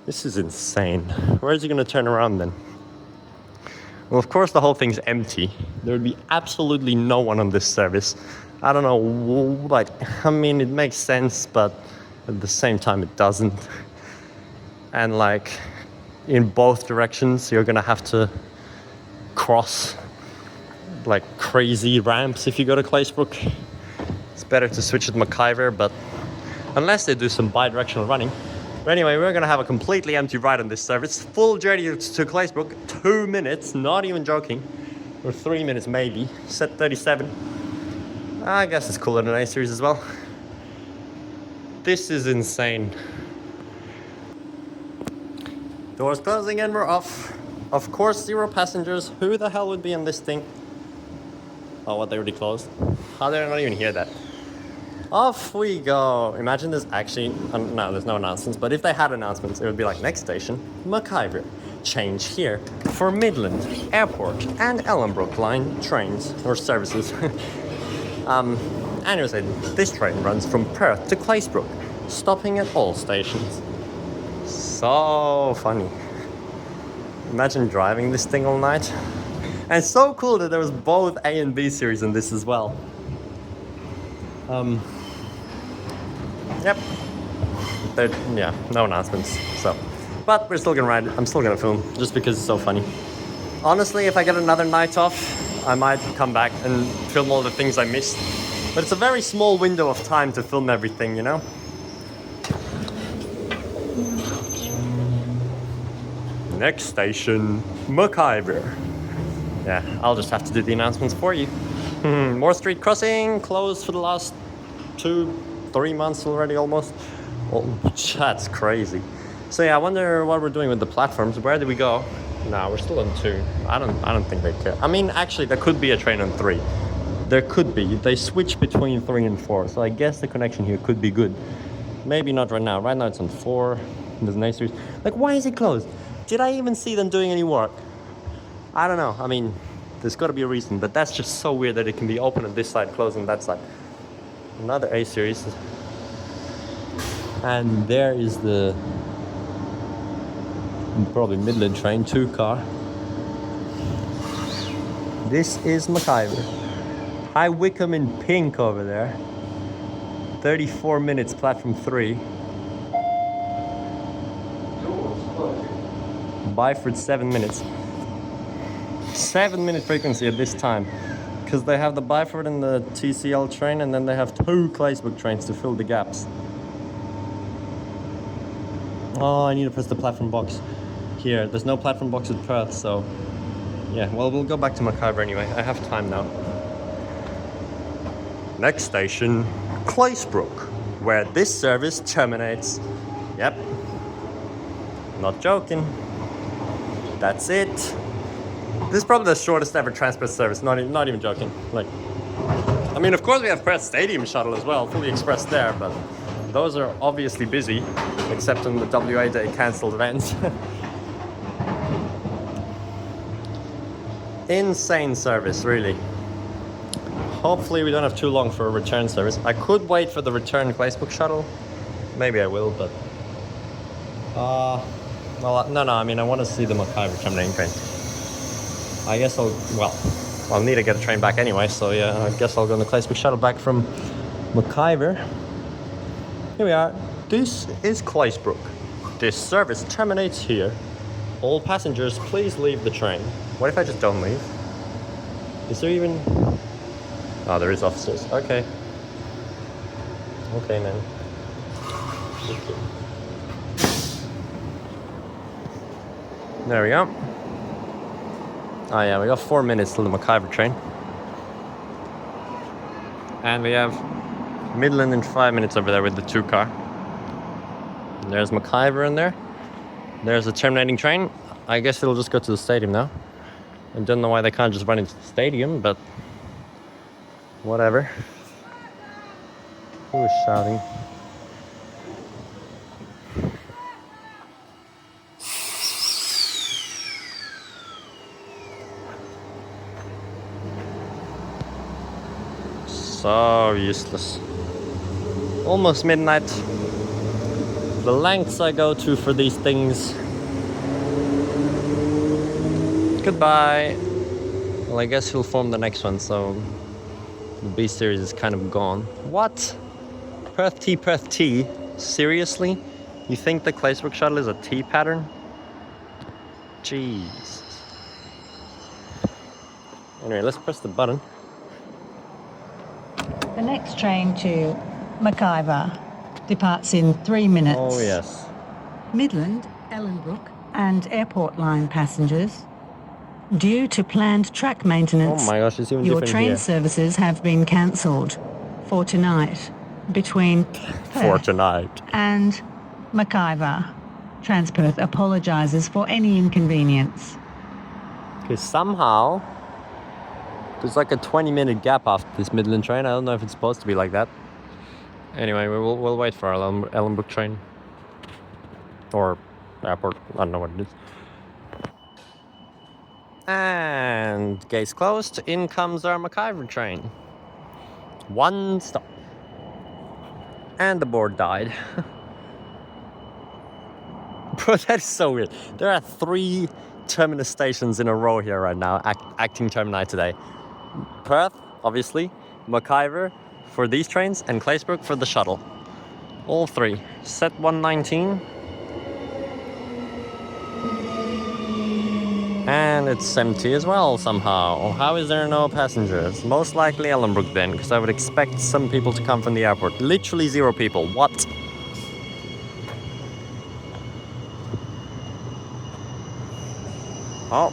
This is insane. Where is he going to turn around then? Well, of course the whole thing's empty. There would be absolutely no one on this service. I don't know, like, I mean, it makes sense, but at the same time it doesn't. And like, in both directions, you're going to have to cross like crazy ramps if you go to Claisebrook. It's better to switch at McIver, but unless they do some bi-directional running. But anyway, we're gonna have a completely empty ride on this service. Full journey to Claisebrook, 2 minutes, not even joking. Or 3 minutes maybe, set 37. I guess it's cooler than an A series as well. This is insane. Doors closing and we're off. Of course, 0 passengers. Who the hell would be on this thing? Oh, what, they already closed? How did I not even hear that? Off we go. Imagine there's actually, no, there's no announcements, but if they had announcements, it would be like, next station, McIver. Change here for Midland, Airport, and Ellenbrook line trains, or services. And it was saying, this train runs from Perth to Claisebrook, stopping at all stations. So funny. Imagine driving this thing all night. And it's so cool that there was both A and B series in this as well. Yep. Yeah, no announcements. So, but we're still gonna ride. I'm still gonna film just because it's so funny. Honestly, if I get another night off, I might come back and film all the things I missed. But it's a very small window of time to film everything, you know? Next station, McIver. Yeah, I'll just have to do the announcements for you. Moore Street Crossing, closed for the last 2-3 months already almost. Oh, that's crazy. So yeah, I wonder what we're doing with the platforms. Where do we go? No, we're still on 2. I don't think they care. I mean, actually, there could be a train on 3. There could be. They switch between 3 and 4, so I guess the connection here could be good. Maybe not right now. Right now it's on 4. There's an A series. Like, why is it closed? Did I even see them doing any work? I don't know. I mean, there's got to be a reason, but that's just so weird that it can be open on this side, closed on that side. Another A series. And there is the probably Midland train, 2 car. This is McIver. High Wycombe in pink over there. 34 minutes, platform 3. Byford 7 minutes. 7-minute frequency at this time. Because they have the Byford and the TCL train, and then they have 2 Claisebrook trains to fill the gaps. Oh, I need to press the platform box. Here, there's no platform box at Perth, so... Yeah, well, we'll go back to McIver anyway. I have time now. Next station, Claisebrook, where this service terminates. Yep. Not joking. That's it. This is probably the shortest ever transport service, not even joking. Like, I mean, of course we have Perth Stadium Shuttle as well, fully express there, but those are obviously busy, except on the WA Day cancelled events. Insane service, really. Hopefully we don't have too long for a return service. I could wait for the return Claisebrook shuttle. Maybe I will, but... well, no, I mean, I want to see the McIver terminating train. I guess I'll need to get a train back anyway, so yeah, I guess I'll go on the Claisebrook shuttle back from McIver. Here we are. This is Claisebrook. This service terminates here. All passengers, please leave the train. What if I just don't leave? Is there even... Oh, there is officers. Okay. Okay, man. There we go. Oh yeah, we got 4 minutes till the McIver train. And we have Midland in 5 minutes over there with the 2 car. There's McIver in there. There's the terminating train. I guess it'll just go to the stadium now. I don't know why they can't just run into the stadium, but whatever. Who is shouting? So useless. Almost midnight. The lengths I go to for these things. Goodbye. Well, I guess he'll form the next one, so the B series is kind of gone. What? Perth T? Seriously? You think the Claisebrook shuttle is a T pattern? Jeez. Anyway, let's press the button. The next train to McIver departs in 3 minutes. Oh, yes. Midland, Ellenbrook and Airport Line passengers. Due to planned track maintenance, Oh my gosh, it's even your different train here. services have been cancelled for tonight between For Perth tonight. and McIver. Transperth apologises for any inconvenience. Because somehow there's like a 20-minute gap after this Midland train. I don't know if it's supposed to be like that. Anyway, we'll wait for our Ellenbrook train. Or airport, I don't know what it is. And gates closed. In comes our McIver train. One stop. And the board died. Bro, that is so weird. There are 3 terminus stations in a row here right now, acting termini today. Perth, obviously, McIver for these trains, and Claisebrook for the shuttle. All 3. Set 119. And it's empty as well somehow. How is there no passengers? Most likely Ellenbrook then, because I would expect some people to come from the airport. Literally 0 people. What? Oh,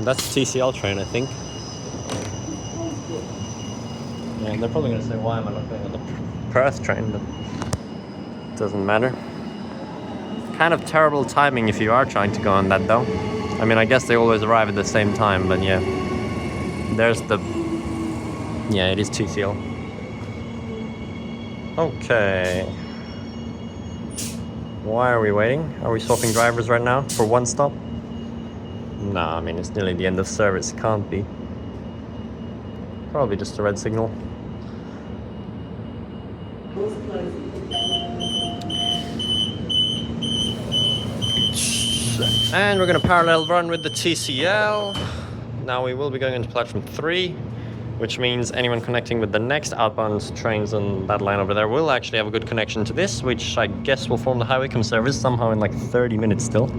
that's a TCL train, I think. Yeah, they're probably going to say, why am I not going on the Perth train? But it doesn't matter. Kind of terrible timing if you are trying to go on that, though. I mean, I guess they always arrive at the same time, but yeah. There's the... Yeah, it is TCL. Okay. Why are we waiting? Are we swapping drivers right now for one stop? Nah, I mean, it's nearly the end of service. Can't be. Probably just a red signal. And we're going to parallel run with the TCL. Now we will be going into platform 3, which means anyone connecting with the next outbound trains on that line over there will actually have a good connection to this, which I guess will form the highway com service somehow in like 30 minutes still.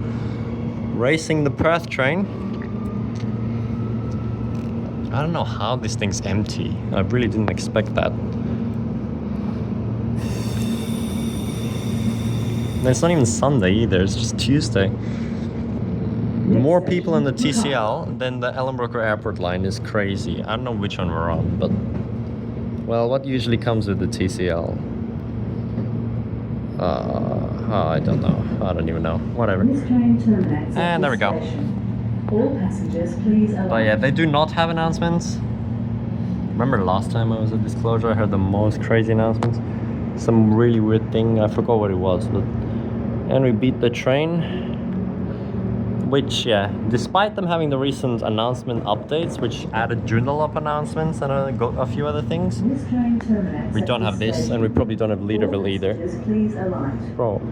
Racing the Perth train. I don't know how this thing's empty. I really didn't expect that. And it's not even Sunday either, it's just Tuesday. More people on the TCL than the Ellenbrook Airport line is crazy. I don't know which one we're on, but... Well, what usually comes with the TCL? I don't know. I don't even know. Whatever. And there we go. All passengers, please allow. But yeah, they do not have announcements. Remember last time I was at this closure, I heard the most crazy announcements. Some really weird thing, I forgot what it was, but... And we beat the train. Which, yeah, despite them having the recent announcement updates, which added Joondalup announcements and a few other things, we don't have this, and we probably don't have Leederville either. Bro,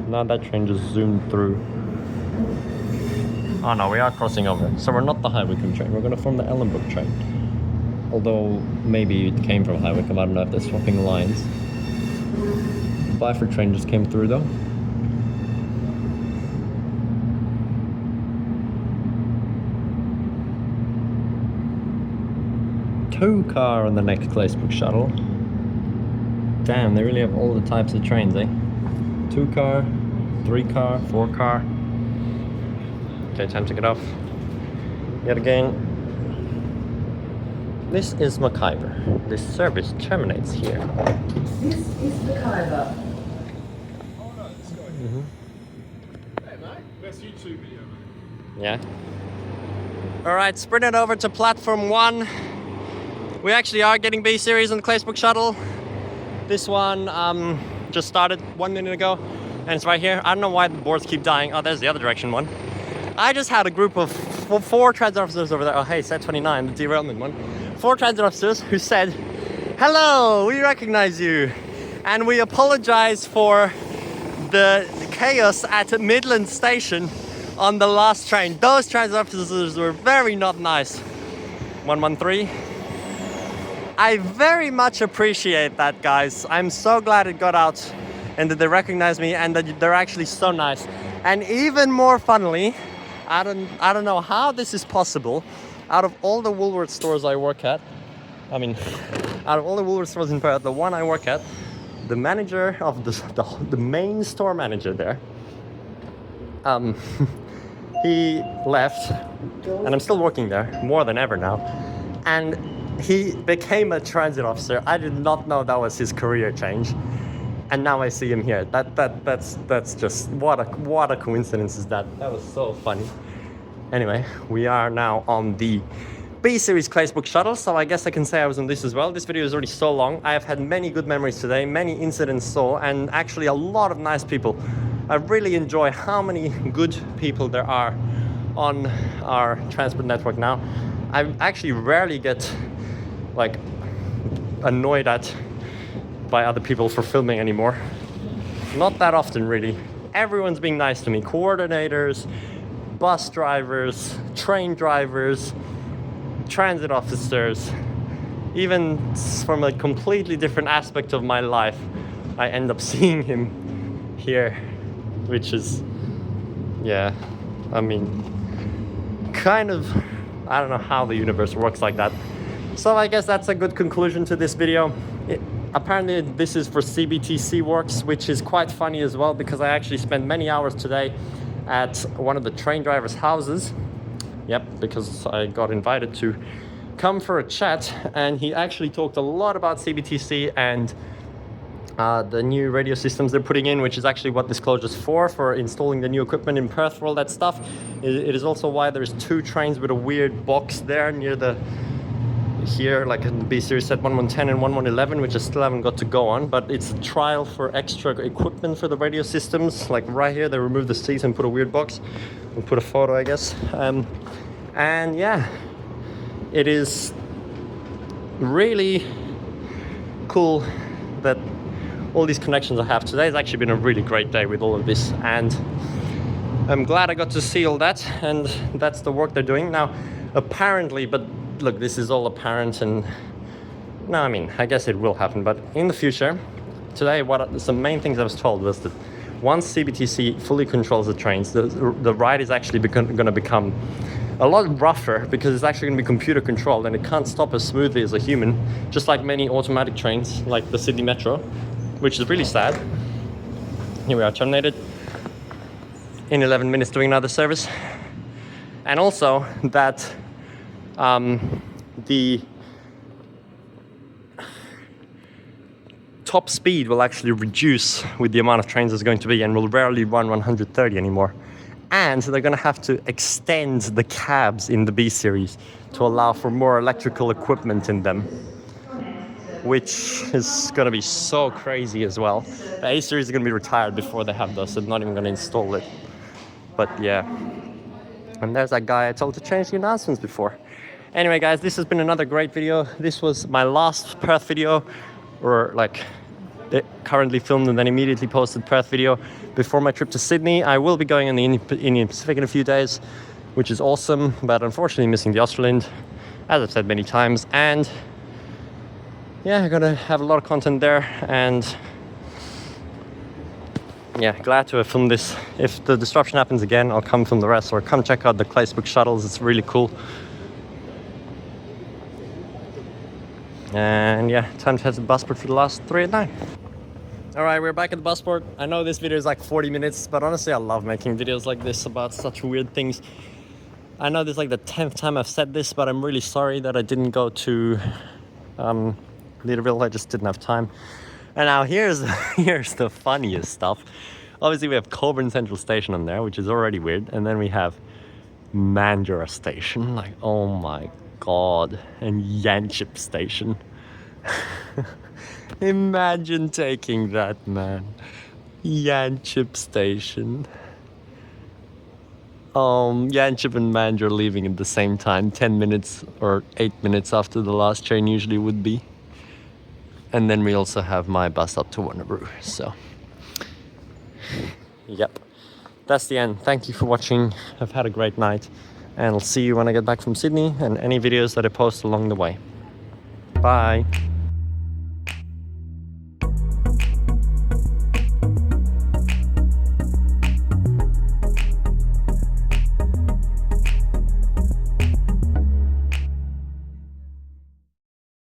now that train just zoomed through. Oh no, we are crossing over. So we're not the Highwycombe train, we're going to form the Ellenbrook train. Although, maybe it came from Highwycombe, I don't know if they're swapping lines. The Byford train just came through though. Two-car on the next Claisebrook shuttle. Damn, they really have all the types of trains, eh? 2-car, 3-car, 4-car. Okay, time to get off. Yet again. This is McIver. This service terminates here. This is McIver. Oh no, this guy. Hey mate, best YouTube video. Yeah. Alright, sprint it over to platform 1. We actually are getting B series on the Claisebrook shuttle. This one just started 1 minute ago, and it's right here. I don't know why the boards keep dying. Oh, there's the other direction one. I just had a group of 4 transit officers over there. Oh, hey, set 29, the derailment one. 4 transit officers who said, "Hello, we recognize you, and we apologize for the chaos at Midland Station on the last train." Those transit officers were very not nice. 113. I very much appreciate that, guys. I'm so glad it got out and that they recognize me and that they're actually so nice. And even more funnily, I don't know how this is possible. Out of all the Woolworths stores I work at, out of all the Woolworths stores in Perth, the one I work at, the manager of the main store manager there, he left, and I'm still working there more than ever now, and he became a transit officer. I did not know that was his career change, and now I see him here. That's just what a coincidence is that. That was so funny. Anyway, we are now on the B series Claisebrook shuttle, so I guess I can say I was on this as well. This video is already so long. I have had many good memories today, many incidents saw, and actually a lot of nice people. I really enjoy how many good people there are on our transport network now. I actually rarely get like annoyed at by other people for filming anymore. Not that often, really. Everyone's being nice to me. Coordinators, bus drivers, train drivers, transit officers. Even from a completely different aspect of my life, I end up seeing him here, which is, yeah, I mean, kind of, I don't know how the universe works like that. So I guess that's a good conclusion to this video. Apparently this is for CBTC works, which is quite funny as well, because I actually spent many hours today at one of the train drivers' houses. Yep, because I got invited to come for a chat, and he actually talked a lot about CBTC and the new radio systems they're putting in, which is actually what this closure is for installing the new equipment in Perth for all that stuff. It is also why there's 2 trains with a weird box there near the here, like in the B series set 1110 and 1111, which I still haven't got to go on, but it's a trial for extra equipment for the radio systems. Like right here, they removed the seats and put a weird box. We'll put a photo, I guess. And yeah, it is really cool that all these connections I have. Today has actually been a really great day with all of this, and I'm glad I got to see all that, and that's the work they're doing now. Apparently, but look, this is all apparent, and no, I mean, I guess it will happen, but in the future, today, the main things I was told was that once CBTC fully controls the trains, the ride is actually going to become a lot rougher, because it's actually going to be computer controlled, and it can't stop as smoothly as a human, just like many automatic trains, like the Sydney Metro, which is really sad. Here we are, terminated in 11 minutes doing another service. And also that the top speed will actually reduce with the amount of trains there's going to be, and will rarely run 130 anymore. And they're going to have to extend the cabs in the B series to allow for more electrical equipment in them, which is going to be so crazy as well. The A series is going to be retired before they have those, so they're not even going to install it. But yeah, and there's that guy I told to change the announcements before. Anyway, guys, this has been another great video. This was my last Perth video, or like currently filmed and then immediately posted Perth video before my trip to Sydney. I will be going in the Indian Pacific in a few days, which is awesome, but unfortunately missing the Australind, as I've said many times. And yeah, I'm gonna have a lot of content there, and yeah, glad to have filmed this. If the disruption happens again, I'll come film the rest, or come check out the Claisebrook shuttles. It's really cool. And yeah, time to head to Busport for the last 3 at 9. All right, we're back at the Busport. I know this video is like 40 minutes, but honestly, I love making videos like this about such weird things. I know this is like the 10th time I've said this, but I'm really sorry that I didn't go to Leederville. I just didn't have time. And now here's the funniest stuff. Obviously, we have Cockburn Central Station on there, which is already weird. And then we have Mandurah Station. Like, oh my God. And Yanchep Station. Imagine taking that, man. Yanchep Station. Yanchep and Mandurah leaving at the same time, 10 minutes or 8 minutes after the last train usually would be. And then we also have my bus up to Warrnambool. So, yep, that's the end. Thank you for watching. I've had a great night, and I'll see you when I get back from Sydney, and any videos that I post along the way. Bye.